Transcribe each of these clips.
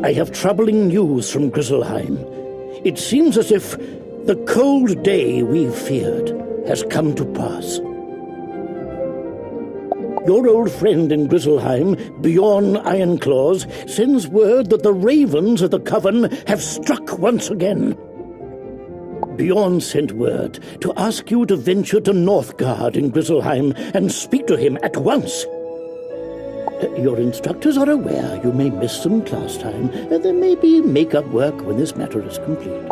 I have troubling news from Grizzleheim. It seems as if the cold day we've feared has come to pass. Your old friend in Grizzleheim, Bjorn Ironclaws, sends word that the ravens of the Coven have struck once again. Bjorn sent word to ask you to venture to Northgard in Grizzleheim and speak to him at once. Your instructors are aware you may miss some class time. There may be make-up work when this matter is complete.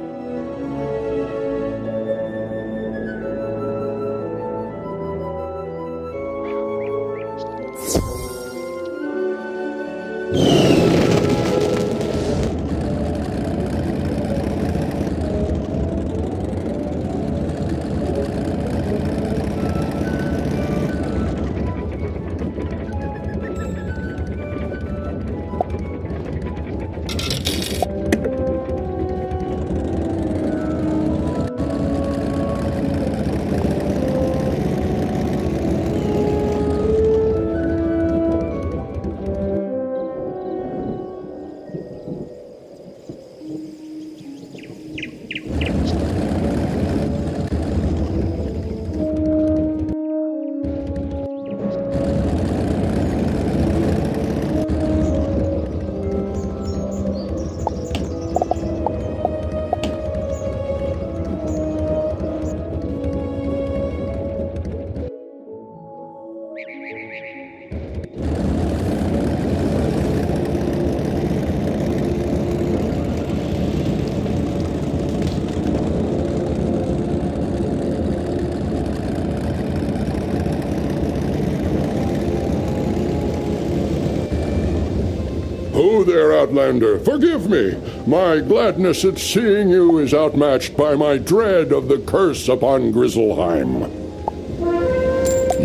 Ho there, Outlander, forgive me. My gladness at seeing you is outmatched by my dread of the curse upon Grizzleheim.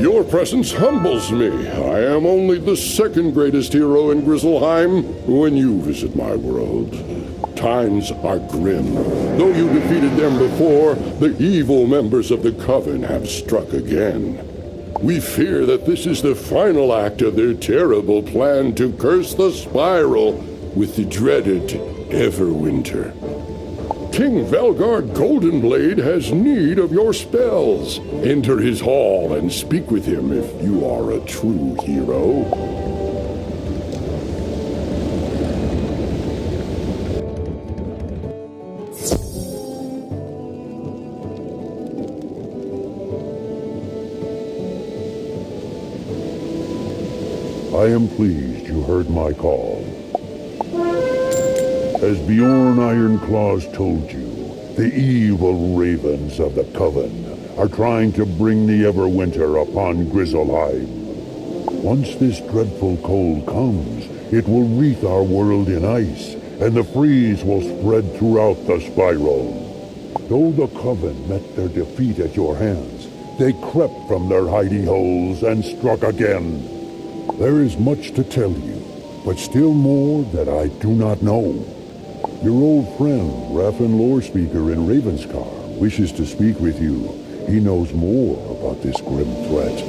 Your presence humbles me. I am only the second greatest hero in Grizzleheim when you visit my world. Times are grim. Though you defeated them before, the evil members of the Coven have struck again. We fear that this is the final act of their terrible plan to curse the Spiral with the dreaded Everwinter. King Velgard Goldenblade has need of your spells. Enter his hall and speak with him if you are a true hero. I am pleased you heard my call. As Bjorn Ironclaws told you, the evil ravens of the Coven are trying to bring the Everwinter upon Grizzleheim. Once this dreadful cold comes, it will wreath our world in ice, and the freeze will spread throughout the Spiral. Though the Coven met their defeat at your hands, they crept from their hidey holes and struck again. There is much to tell you, but still more that I do not know. Your old friend, Raffin Lorespeaker in Ravenscar, wishes to speak with you. He knows more about this grim threat.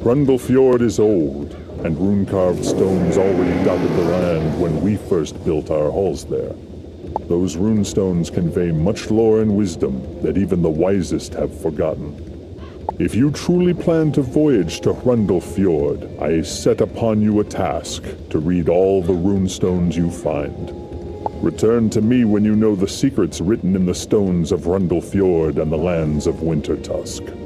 Rundlefjord is old, and rune-carved stones already dotted the land when we first built our halls there. Those rune stones convey much lore and wisdom that even the wisest have forgotten. If you truly plan to voyage to Rundlefjord, I set upon you a task to read all the rune stones you find. Return to me when you know the secrets written in the stones of Rundlefjord and the lands of Wintertusk.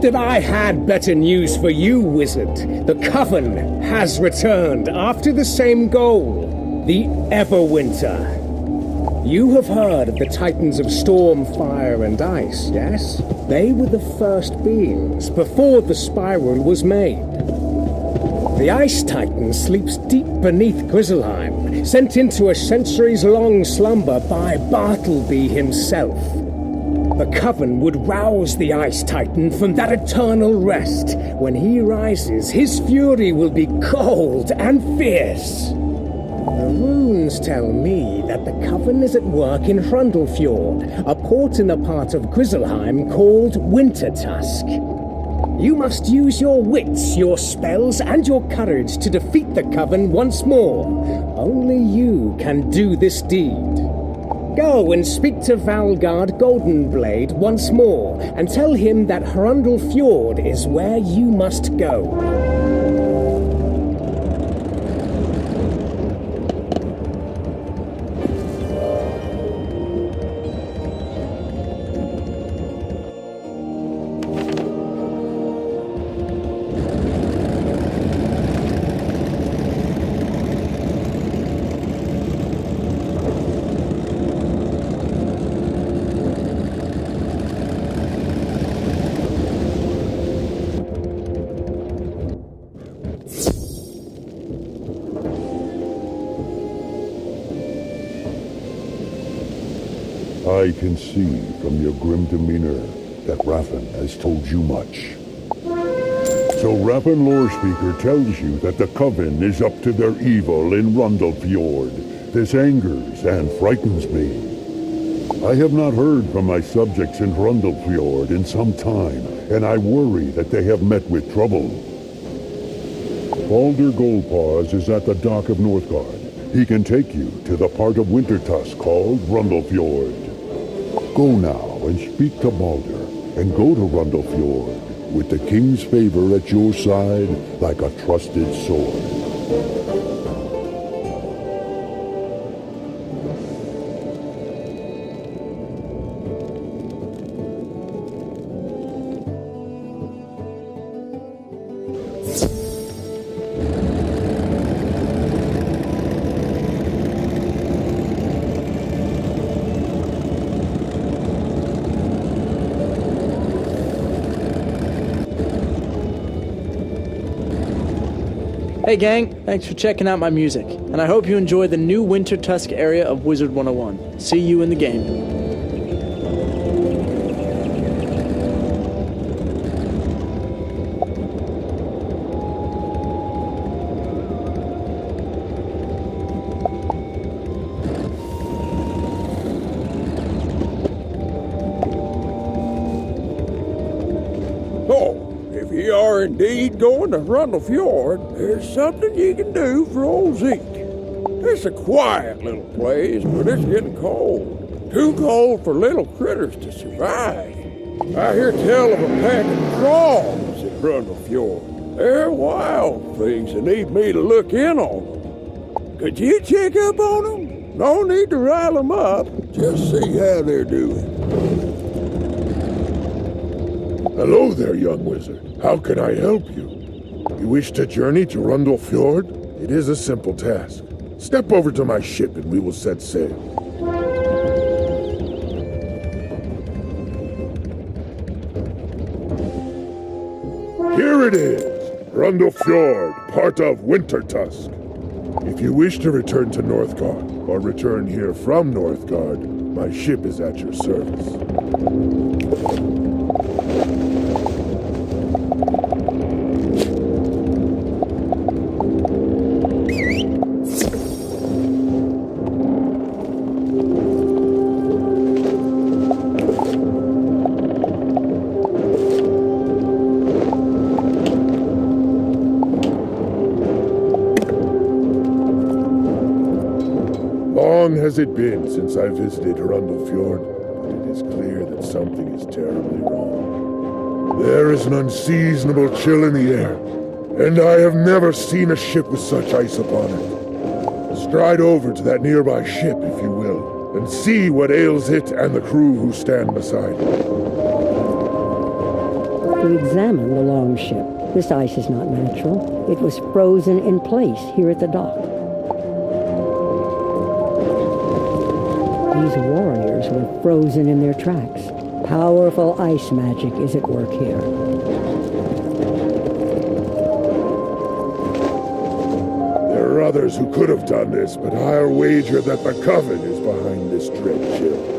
that I had better news for you, wizard. The Coven has returned after the same goal, the Everwinter. You have heard of the Titans of Storm, Fire, and Ice, yes? They were the first beings before the spiral was made. The Ice Titan sleeps deep beneath Grizzleheim, sent into a centuries-long slumber by Bartleby himself. The Coven would rouse the Ice Titan from that eternal rest. When he rises, his fury will be cold and fierce. The runes tell me that the Coven is at work in Hrundlefjord, a port in the part of Grizzleheim called Wintertusk. You must use your wits, your spells, and your courage to defeat the Coven once more. Only you can do this deed. Go and speak to Valgard Goldenblade once more, and tell him that Hrundlefjord is where you must go. I can see from your grim demeanor that Raffen has told you much. So Raffen Lorespeaker tells you that the Coven is up to their evil in Hrundlefjord. This angers and frightens me. I have not heard from my subjects in Hrundlefjord in some time, and I worry that they have met with trouble. Baldur Goldpaws is at the dock of Northgard. He can take you to the part of Wintertusk called Hrundlefjord. Go now and speak to Baldur, and go to Hrundlefjord with the king's favor at your side like a trusted sword. Hey gang, thanks for checking out my music, and I hope you enjoy the new Wintertusk area of Wizard101. See you in the game. If ye are indeed going to Hrundlefjord, there's something ye can do for old Zeke. It's a quiet little place, but it's getting cold. Too cold for little critters to survive. I hear tell of a pack of trolls at Hrundlefjord. They're wild things that need me to look in on them. Could you check up on them? No need to rile them up. Just see how they're doing. Hello there, young wizard. How can I help you? You wish to journey to Hrundlefjord? It is a simple task. Step over to my ship and we will set sail. Here it is, Hrundlefjord, part of Wintertusk. If you wish to return to Northgard, or return here from Northgard, my ship is at your service. Long has it been since I visited Hrundlefjord, but it is clear that something is terribly wrong. There is an unseasonable chill in the air, and I have never seen a ship with such ice upon it. Stride over to that nearby ship, if you will, and see what ails it and the crew who stand beside it. We examined the longship. This ice is not natural. It was frozen in place here at the dock. These warriors were frozen in their tracks. Powerful ice magic is at work here. There are others who could have done this, but I'll wager that the Coven is behind this dread chill.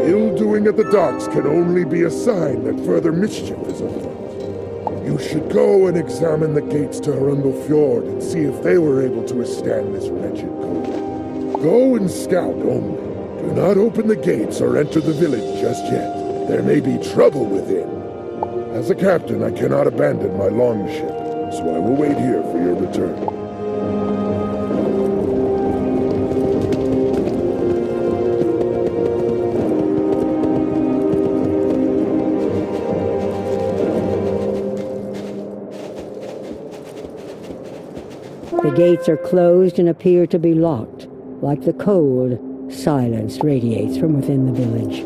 Ill-doing at the docks can only be a sign that further mischief is afoot. You should go and examine the gates to Arundel Fjord and see if they were able to withstand this wretched cold. Go and scout only. Do not open the gates or enter the village just yet. There may be trouble within. As a captain, I cannot abandon my longship, so I will wait here for your return. The gates are closed and appear to be locked. Like the cold, silence radiates from within the village.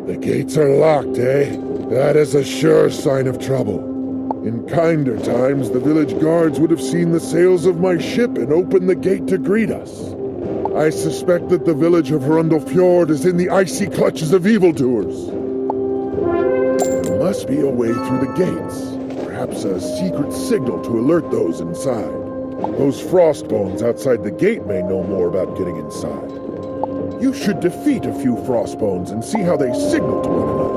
The gates are locked, eh? That is a sure sign of trouble. In kinder times, the village guards would have seen the sails of my ship and opened the gate to greet us. I suspect that the village of Arundel Fjord is in the icy clutches of evildoers. There must be a way through the gates. Perhaps a secret signal to alert those inside. Those frostbones outside the gate may know more about getting inside. You should defeat a few frostbones and see how they signal to one another.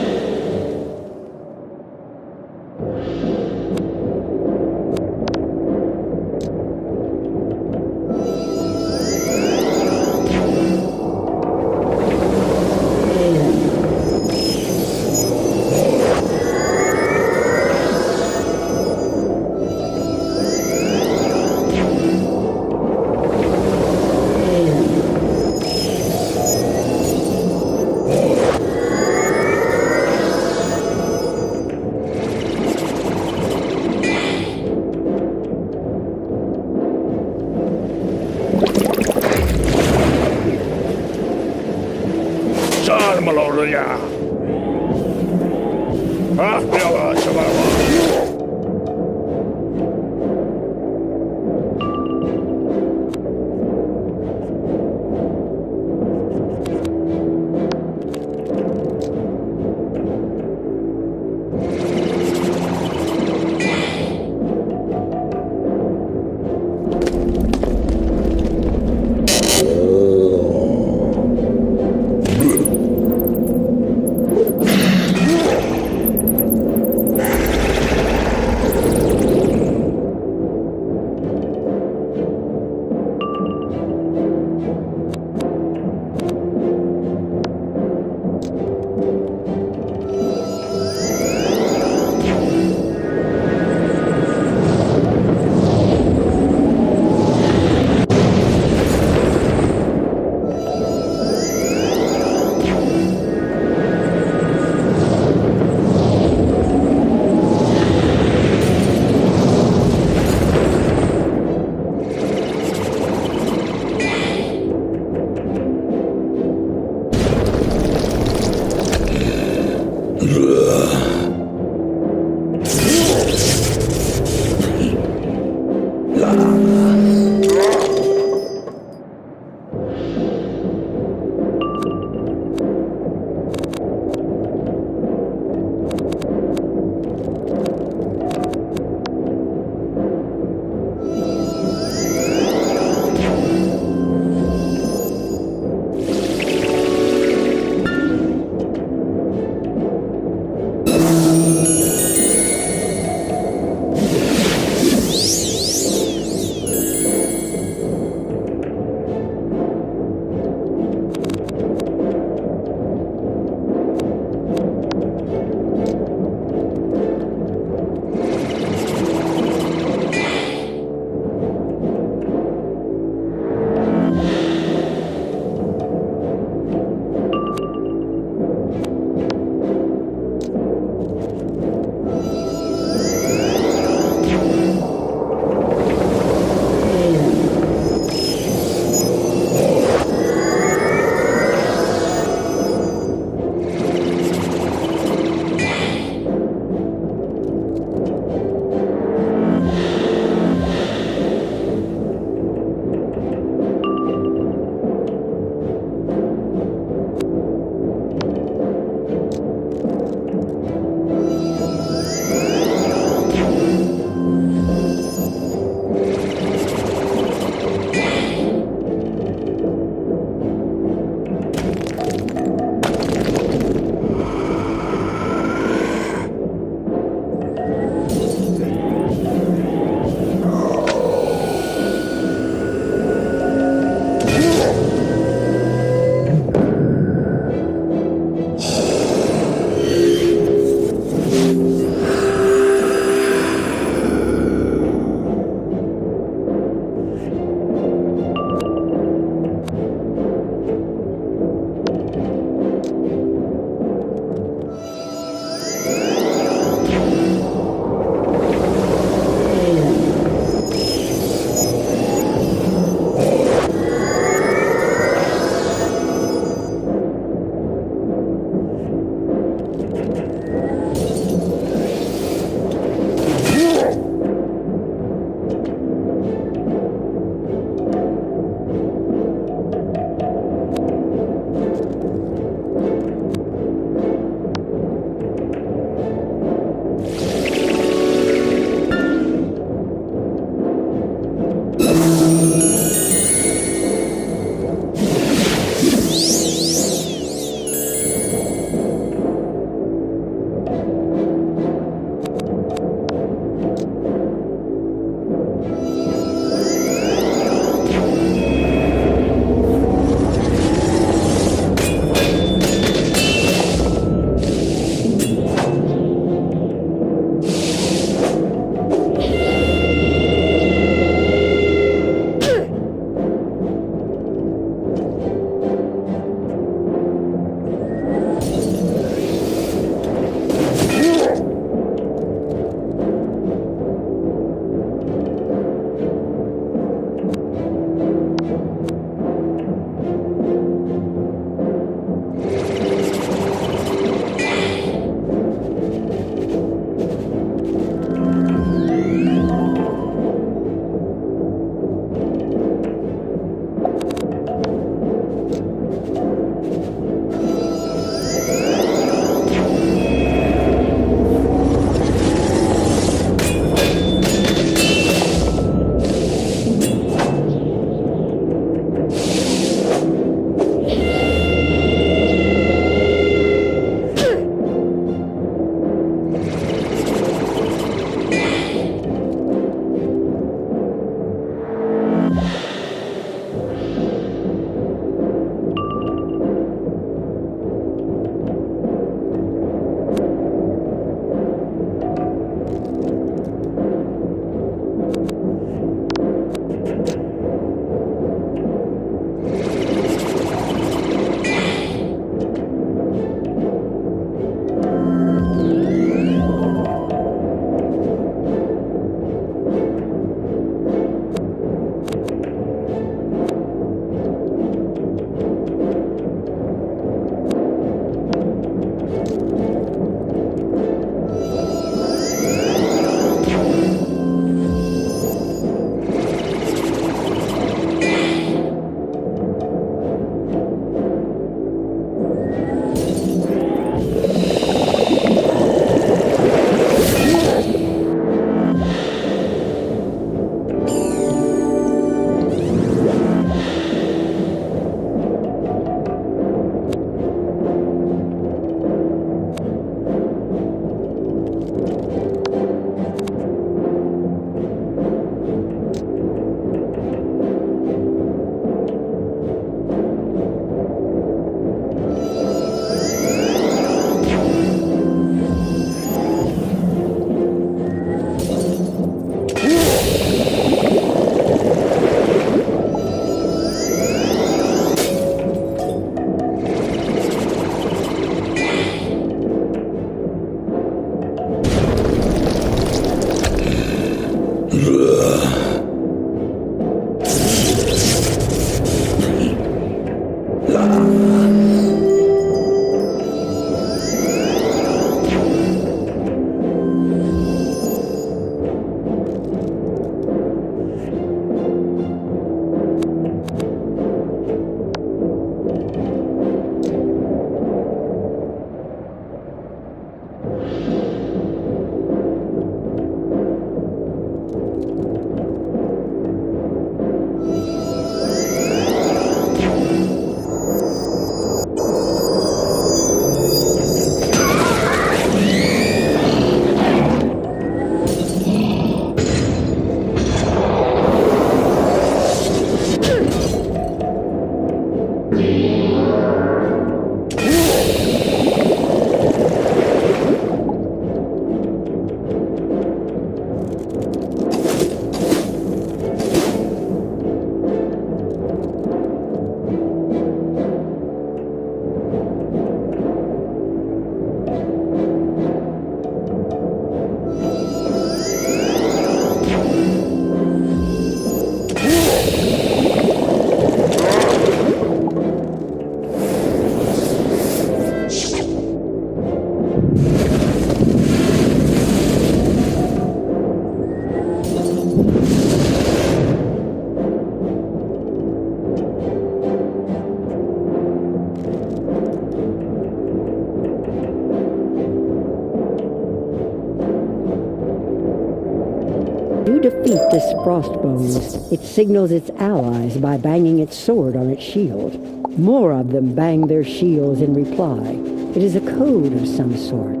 You defeat this Frostbones. It signals its allies by banging its sword on its shield. More of them bang their shields in reply. It is a code of some sort.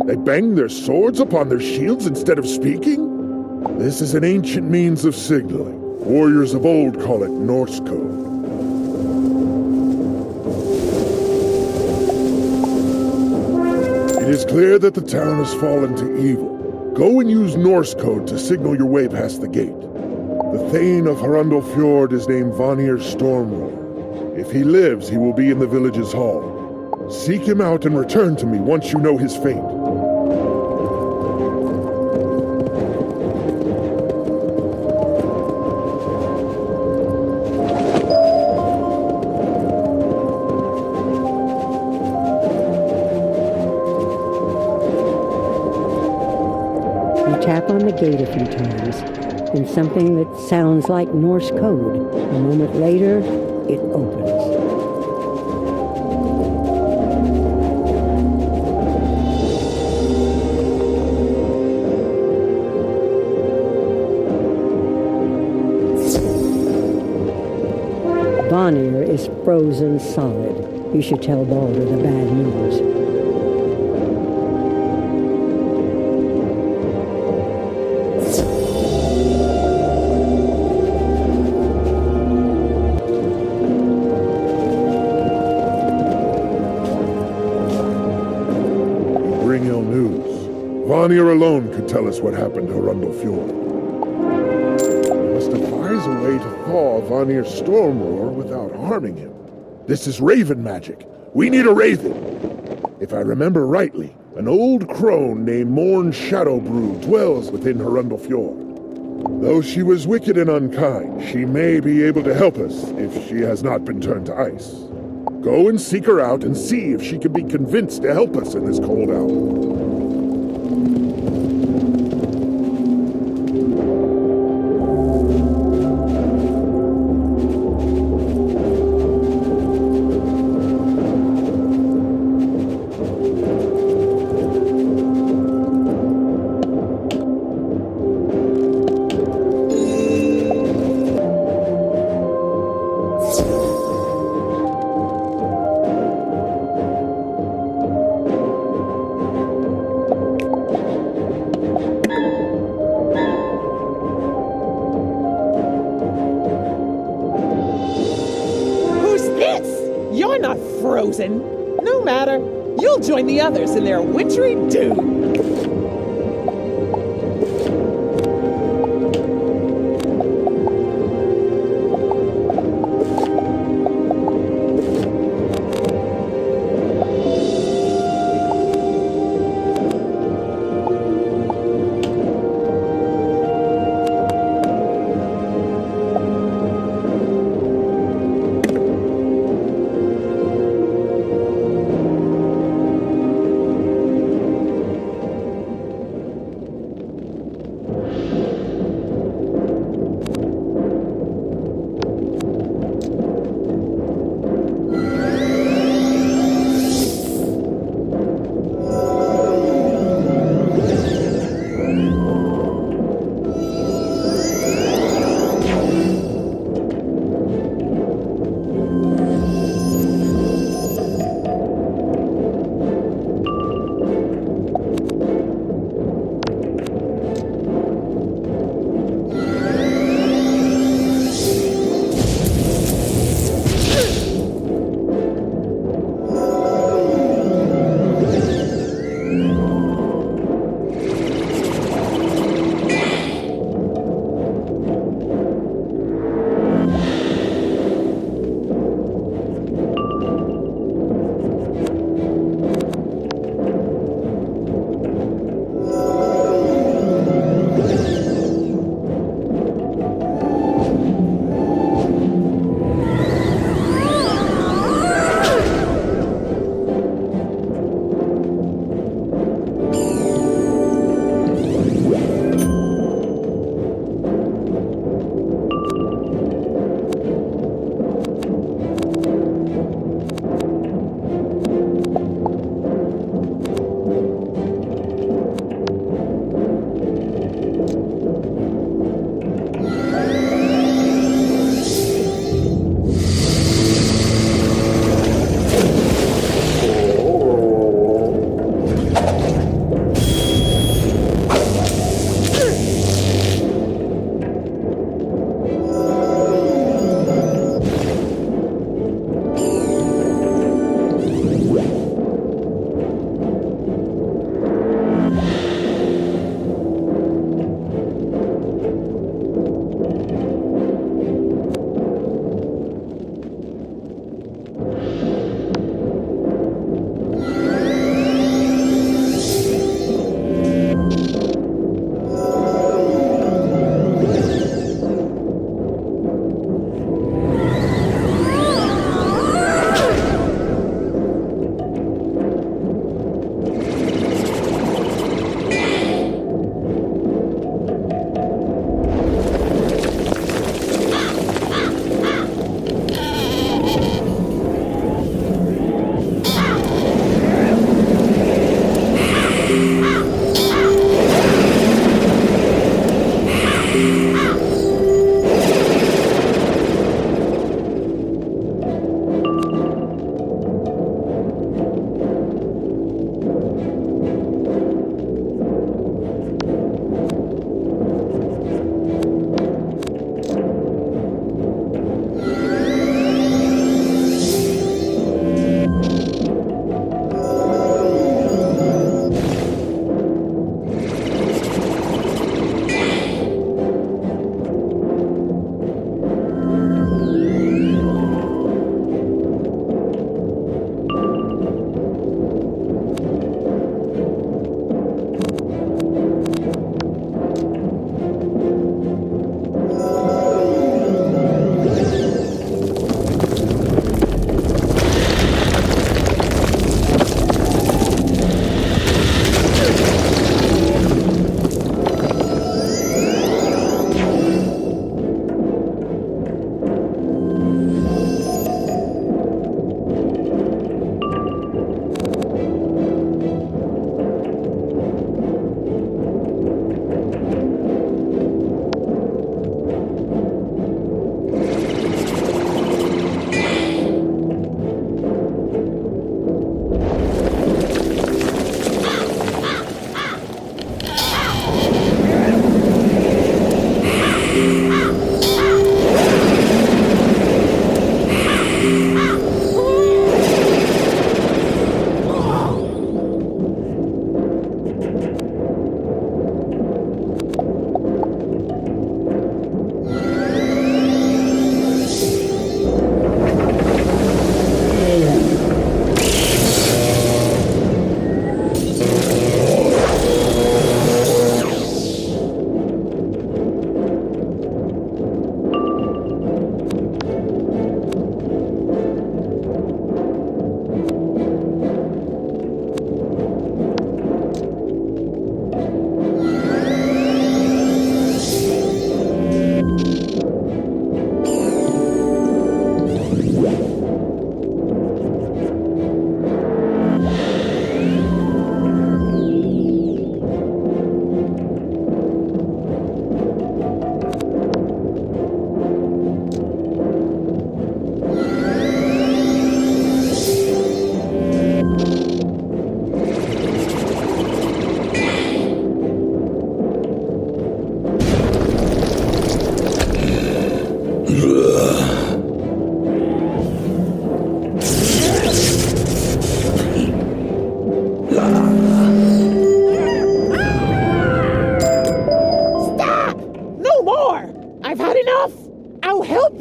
They bang their swords upon their shields instead of speaking? This is an ancient means of signaling. Warriors of old call it Norse code. It is clear that the town has fallen to evil. Go and use Norse code to signal your way past the gate. The Thane of Harundel Fjord is named Vanir Stormroar. If he lives, he will be in the village's hall. Seek him out and return to me once you know his fate. Tap on the gate a few times, and something that sounds like Norse code. A moment later, it opens. Vanir is frozen solid. You should tell Baldur the bad news. Vanir alone could tell us what happened to Harundel Fjord. We must devise a way to thaw Vanir's Stormroar without harming him. This is raven magic. We need a raven. If I remember rightly, an old crone named Morn Shadowbrew dwells within Harundel Fjord. Though she was wicked and unkind, she may be able to help us if she has not been turned to ice. Go and seek her out and see if she can be convinced to help us in this cold hour. frozen. No matter. You'll join the others in their wintry doom.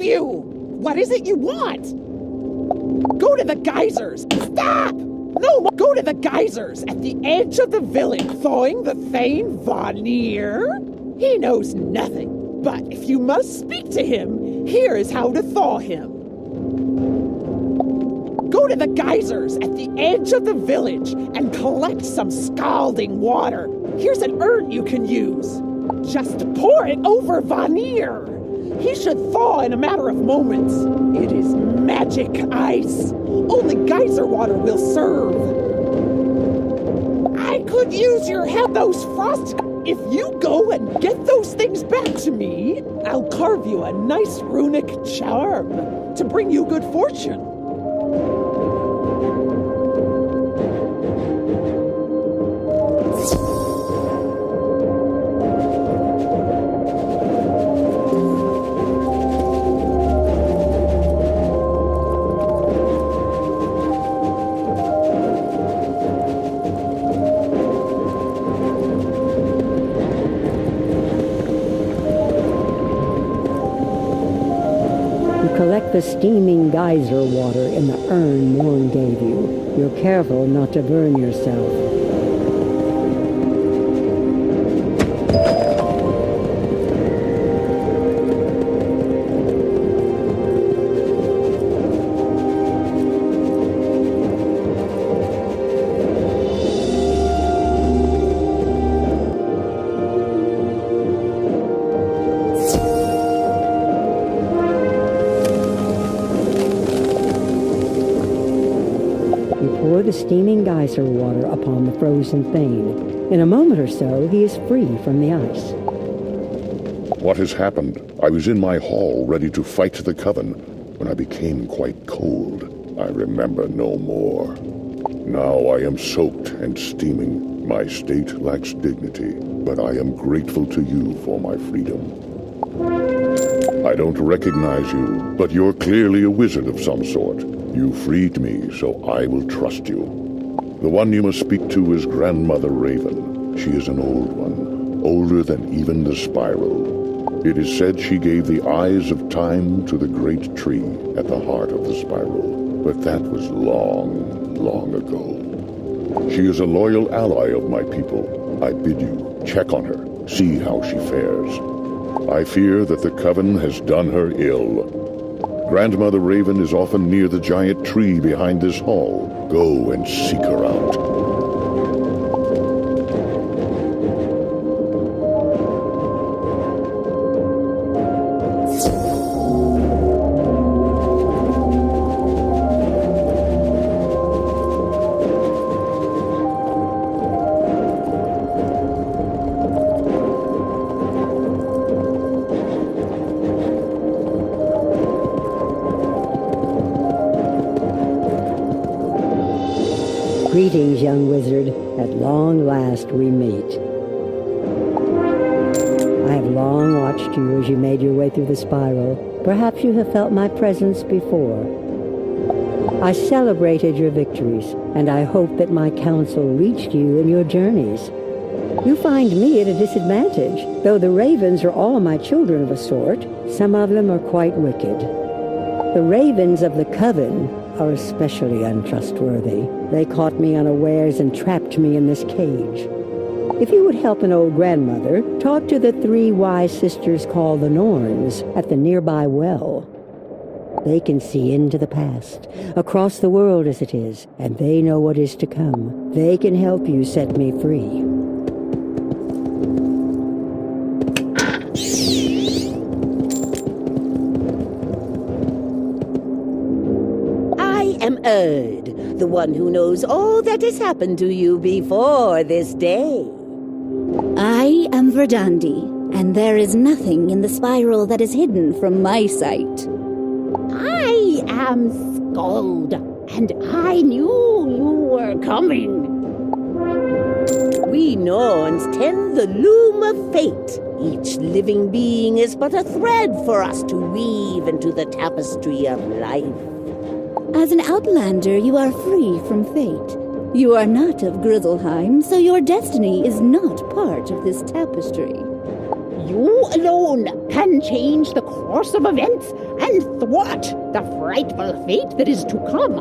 you! What is it you want? Go to the geysers! Stop! No, go to the geysers at the edge of the village, thawing the Thane Vanir. He knows nothing, but if you must speak to him, here is how to thaw him. Go to the geysers at the edge of the village and collect some scalding water. Here's an urn you can use. Just pour it over Vanir. He should thaw in a matter of moments. It is magic ice. Only geyser water will serve. I could use your help, those frost. If you go and get those things back to me, I'll carve you a nice runic charm to bring you good fortune. Collect the steaming geyser water in the urn Morn gave you. You're careful not to burn yourself. Pour the steaming geyser water upon the frozen Thane. In a moment or so, he is free from the ice. What has happened? I was in my hall ready to fight the Coven when I became quite cold. I remember no more. Now I am soaked and steaming. My state lacks dignity, but I am grateful to you for my freedom. I don't recognize you, but you're clearly a wizard of some sort. You freed me, so I will trust you. The one you must speak to is Grandmother Raven. She is an old one, older than even the spiral. It is said she gave the eyes of time to the great tree at the heart of the spiral, but that was long, long ago. She is a loyal ally of my people. I bid you check on her, see how she fares. I fear that the Coven has done her ill. Grandmother Raven is often near the giant tree behind this hall. Go and seek her out. Greetings, young wizard. At long last we meet. I have long watched you as you made your way through the spiral. Perhaps you have felt my presence before. I celebrated your victories, and I hope that my counsel reached you in your journeys. You find me at a disadvantage. Though the ravens are all my children of a sort, some of them are quite wicked. The ravens of the Coven are especially untrustworthy. They caught me unawares and trapped me in this cage. If you would help an old grandmother, talk to the 3 wise sisters called the Norns at the nearby well. They can see into the past, across the world as it is, and they know what is to come. They can help you set me free. am Erd, the one who knows all that has happened to you before this day. I am Verdandi, and there is nothing in the spiral that is hidden from my sight. I am Skald, and I knew you were coming. We Norns tend the loom of fate. Each living being is but a thread for us to weave into the tapestry of life. As an outlander, you are free from fate. You are not of Grizzleheim, so your destiny is not part of this tapestry. You alone can change the course of events and thwart the frightful fate that is to come.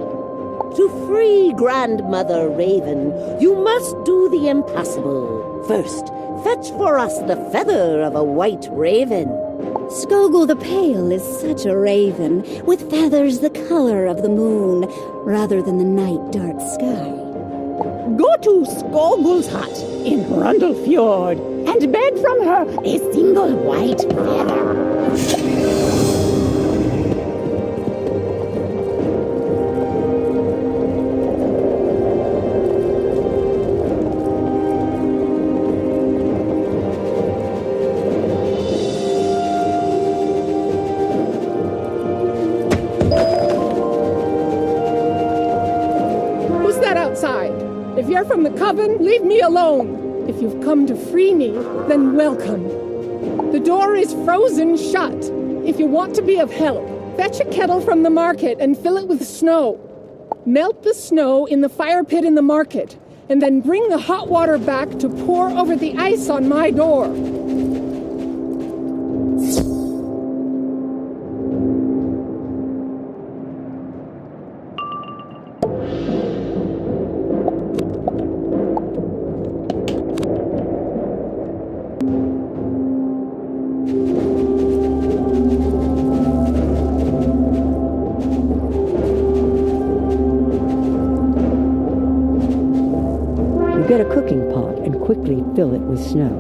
To free Grandmother Raven, you must do the impossible. First, fetch for us the feather of a white raven. Skogul the Pale is such a raven, with feathers the color of the moon, rather than the night dark sky. Go to Skogul's hut in Rundlefjord and beg from her a single white feather. If you're from the Coven, leave me alone. If you've come to free me, then welcome. The door is frozen shut. If you want to be of help, fetch a kettle from the market and fill it with snow. Melt the snow in the fire pit in the market, and then bring the hot water back to pour over the ice on my door. Get a cooking pot and quickly fill it with snow.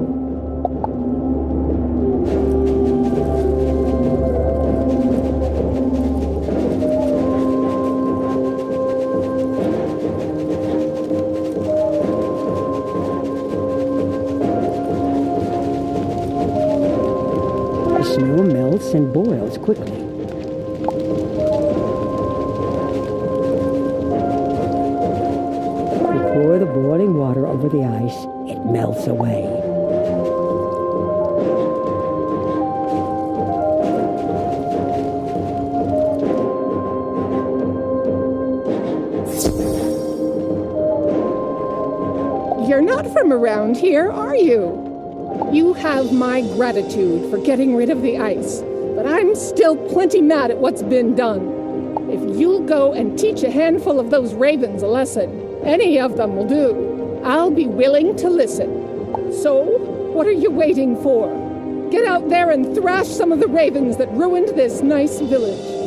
The snow melts and boils quickly. Pour the boiling water over the ice, it melts away. You're not from around here, are you? You have my gratitude for getting rid of the ice, but I'm still plenty mad at what's been done. If you'll go and teach a handful of those ravens a lesson, any of them will do, I'll be willing to listen. So, what are you waiting for? Get out there and thrash some of the ravens that ruined this nice village.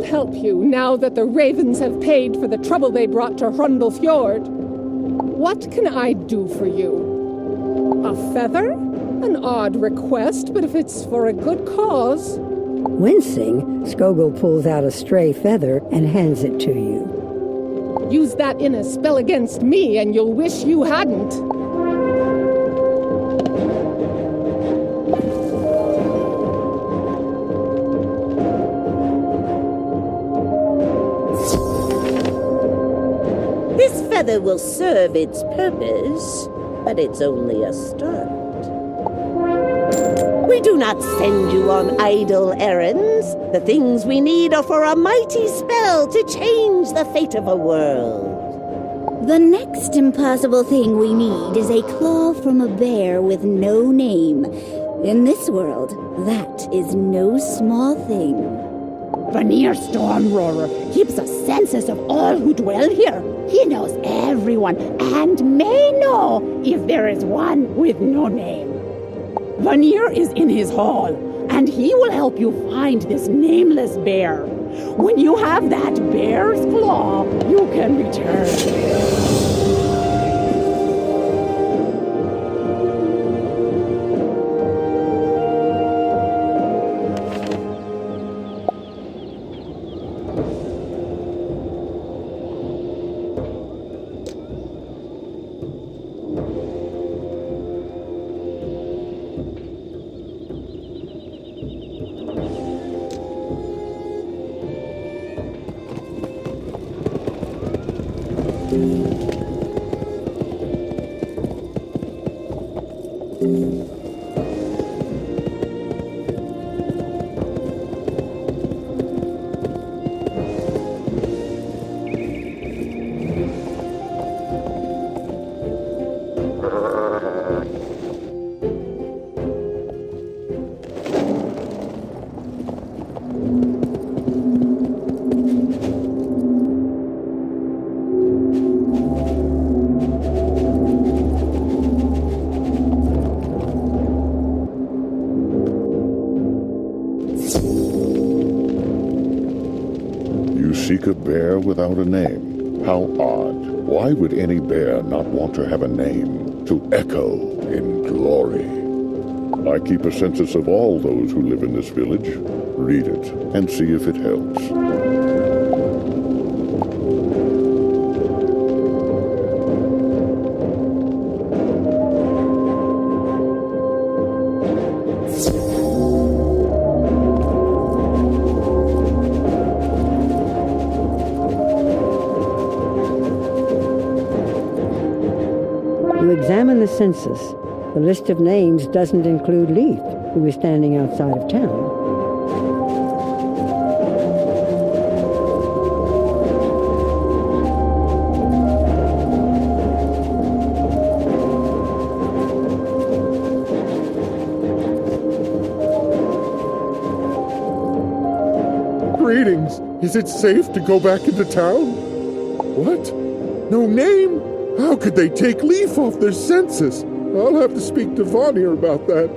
Help you now that the ravens have paid for the trouble they brought to Hrundlefjord. What can I do for you? A feather? An odd request, but if it's for a good cause. Wincing, Skogul pulls out a stray feather and hands it to you. Use that in a spell against me and you'll wish you hadn't. Feather will serve its purpose, but it's only a start. We do not send you on idle errands. The things we need are for a mighty spell to change the fate of a world. The next impossible thing we need is a claw from a bear with no name. In this world, that is no small thing. Vanir Stormroarer keeps a census of all who dwell here. He knows everyone and may know if there is one with no name. Vanir is in his hall, and he will help you find this nameless bear. When you have that bear's claw, you can return. You seek a bear without a name. How odd. Why would any bear not want to have a name to echo in glory? I keep a census of all those who live in this village. Read it and see if it helps. You examine the census. The list of names doesn't include Leaf, who is standing outside of town. Greetings. Is it safe to go back into town? What? No name? How could they take Leaf off their census? I'll have to speak to Vanir about that.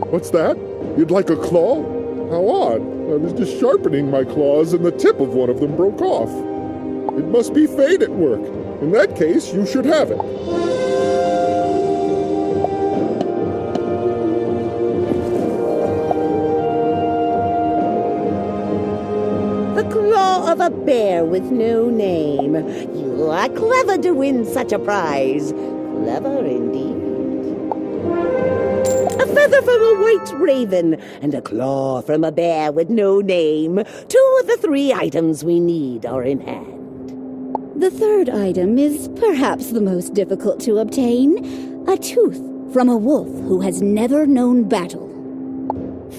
What's that? You'd like a claw? How odd. I was just sharpening my claws and the tip of one of them broke off. It must be fate at work. In that case, you should have it. The claw of a bear with no name. You are clever to win such a prize. Clever indeed. A feather from a white raven and a claw from a bear with no name. 2 of the 3 items we need are in hand. The third item is perhaps the most difficult to obtain. A tooth from a wolf who has never known battle.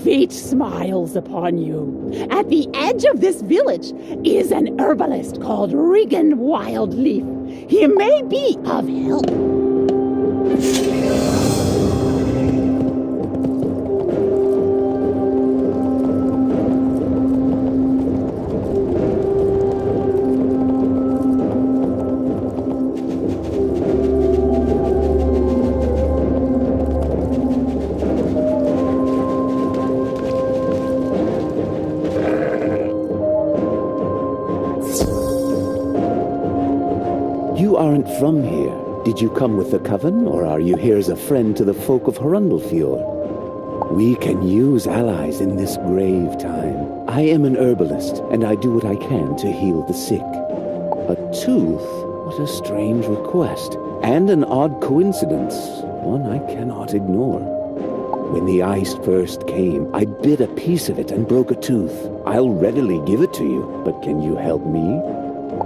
Fate smiles upon you. At the edge of this village is an herbalist called Regan Wildleaf. He may be of help. You aren't from here. Did you come with the Coven, or are you here as a friend to the folk of Horundalfjord? We can use allies in this grave time. I am an herbalist, and I do what I can to heal the sick. A tooth? What a strange request, and an odd coincidence, one I cannot ignore. When the ice first came, I bit a piece of it and broke a tooth. I'll readily give it to you, but can you help me?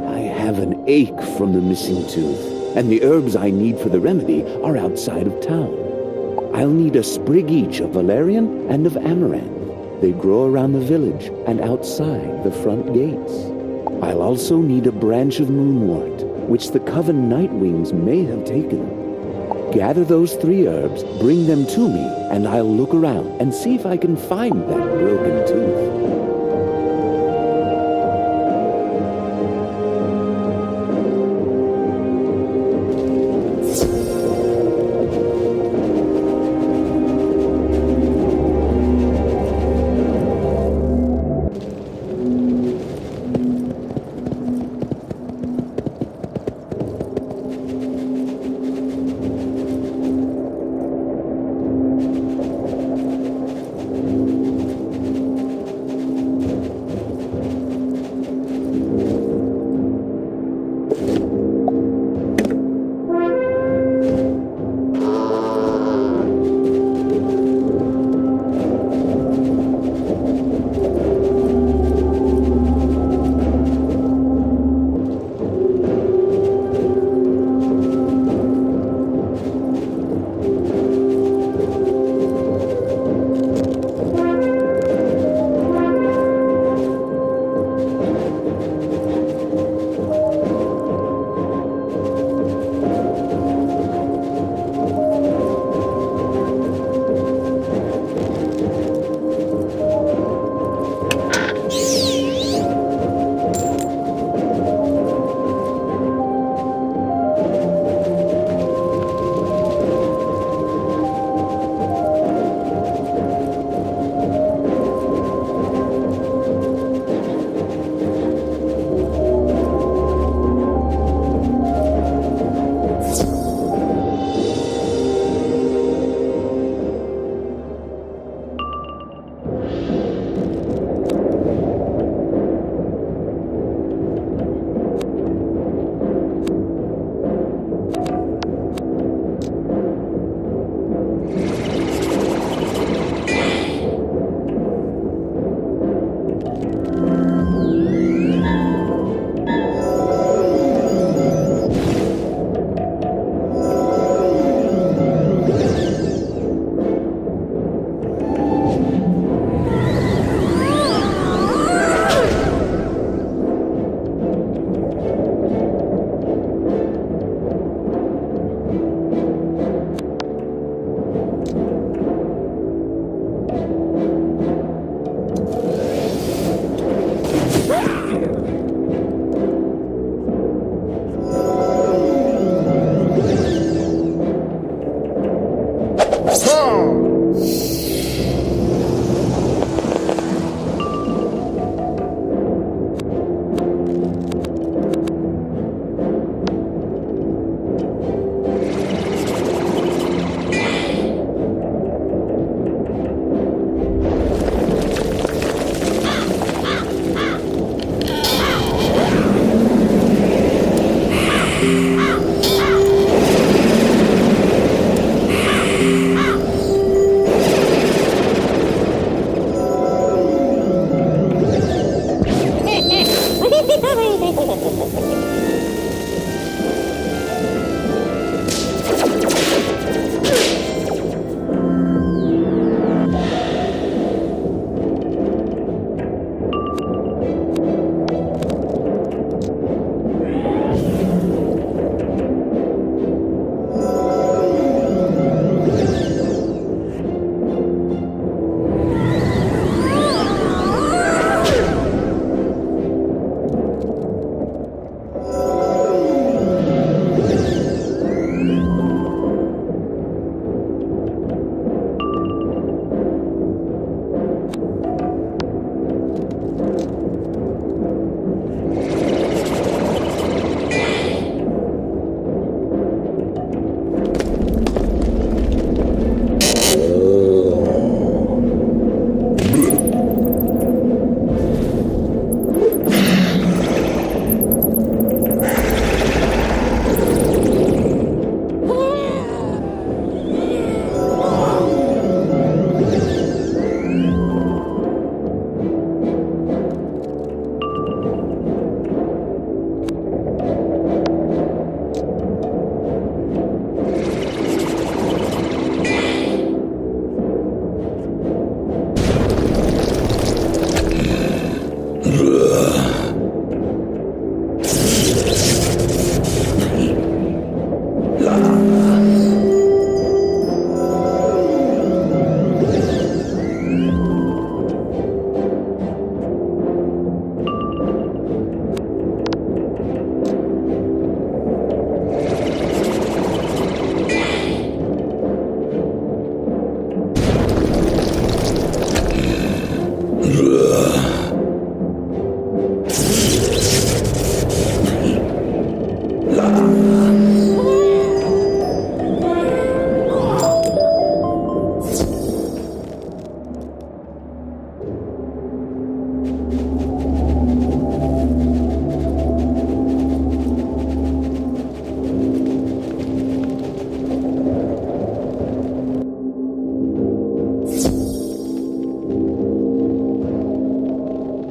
I have an ache from the missing tooth, and the herbs I need for the remedy are outside of town. I'll need a sprig each of valerian and of amaranth. They grow around the village and outside the front gates. I'll also need a branch of moonwort, which the Coven Nightwings may have taken. Gather those 3 herbs, bring them to me, and I'll look around and see if I can find that broken tooth.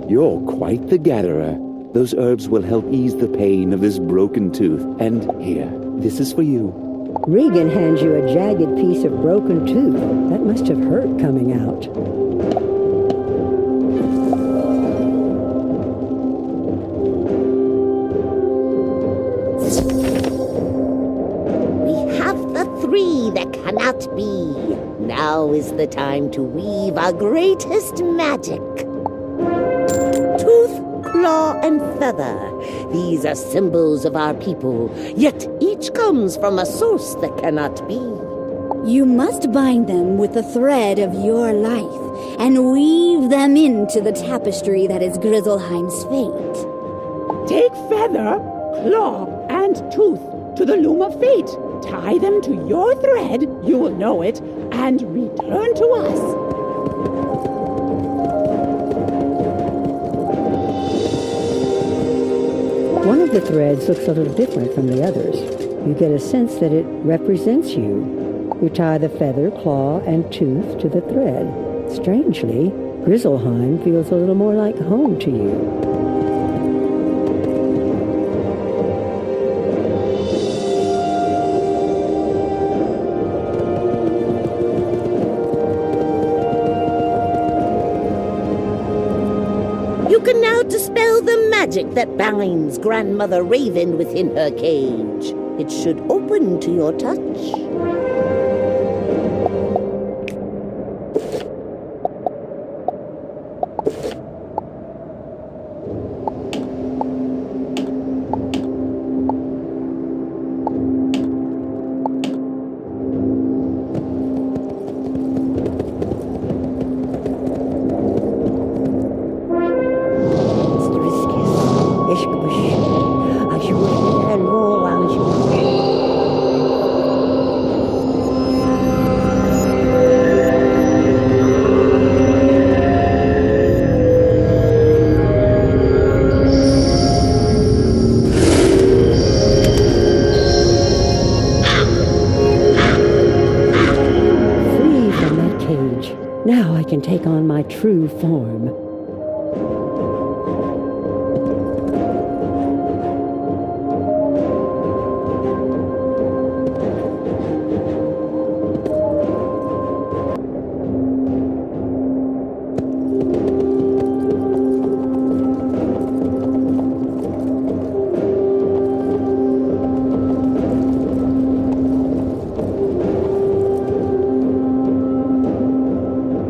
You're quite the gatherer. Those herbs will help ease the pain of this broken tooth. And here, this is for you. Regan hands you a jagged piece of broken tooth. That must have hurt coming out. We have the three that cannot be. Now is the time to weave our greatest magic. Tooth, claw, and feather. These are symbols of our people, yet each comes from a source that cannot be. You must bind them with the thread of your life and weave them into the tapestry that is Grizzleheim's fate. Take feather, claw, and tooth to the loom of fate. Tie them to your thread, you will know it, and return to us. One of the threads looks a little different from the others. You get a sense that it represents you. You tie the feather, claw, and tooth to the thread. Strangely, Grizzleheim feels a little more like home to you. You can now dispel the magic that binds Grandmother Raven within her cage. It should open to your touch. I can take on my true form.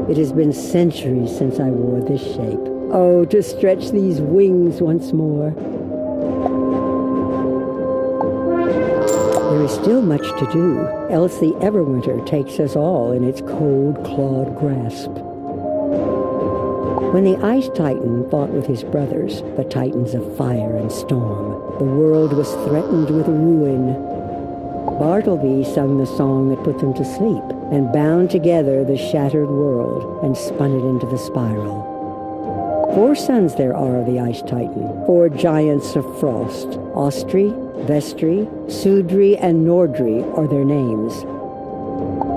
It has been centuries since I wore this shape. Oh, to stretch these wings once more. There is still much to do, else the Everwinter takes us all in its cold-clawed grasp. When the Ice Titan fought with his brothers, the Titans of Fire and Storm, the world was threatened with ruin. Bartleby sung the song that put them to sleep, and bound together the shattered world and spun it into the spiral. 4 sons there are of the Ice Titan, 4 giants of frost. Austri, Vestri, Sudri, and Nordri are their names.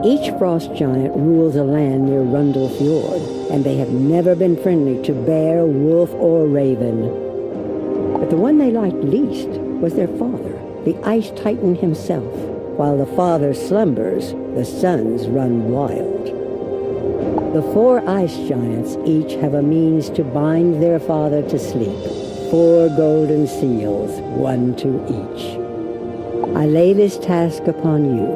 Each frost giant rules a land near Rundle Fjord, and they have never been friendly to bear, wolf, or raven. But the one they liked least was their father, the Ice Titan himself. While the father slumbers, the sons run wild. The 4 ice giants each have a means to bind their father to sleep. 4 golden seals, 1 to each. I lay this task upon you,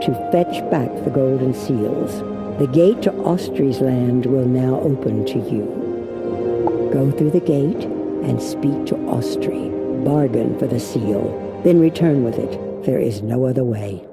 to fetch back the golden seals. The gate to Austri's land will now open to you. Go through the gate and speak to Austri. Bargain for the seal, then return with it. There is no other way.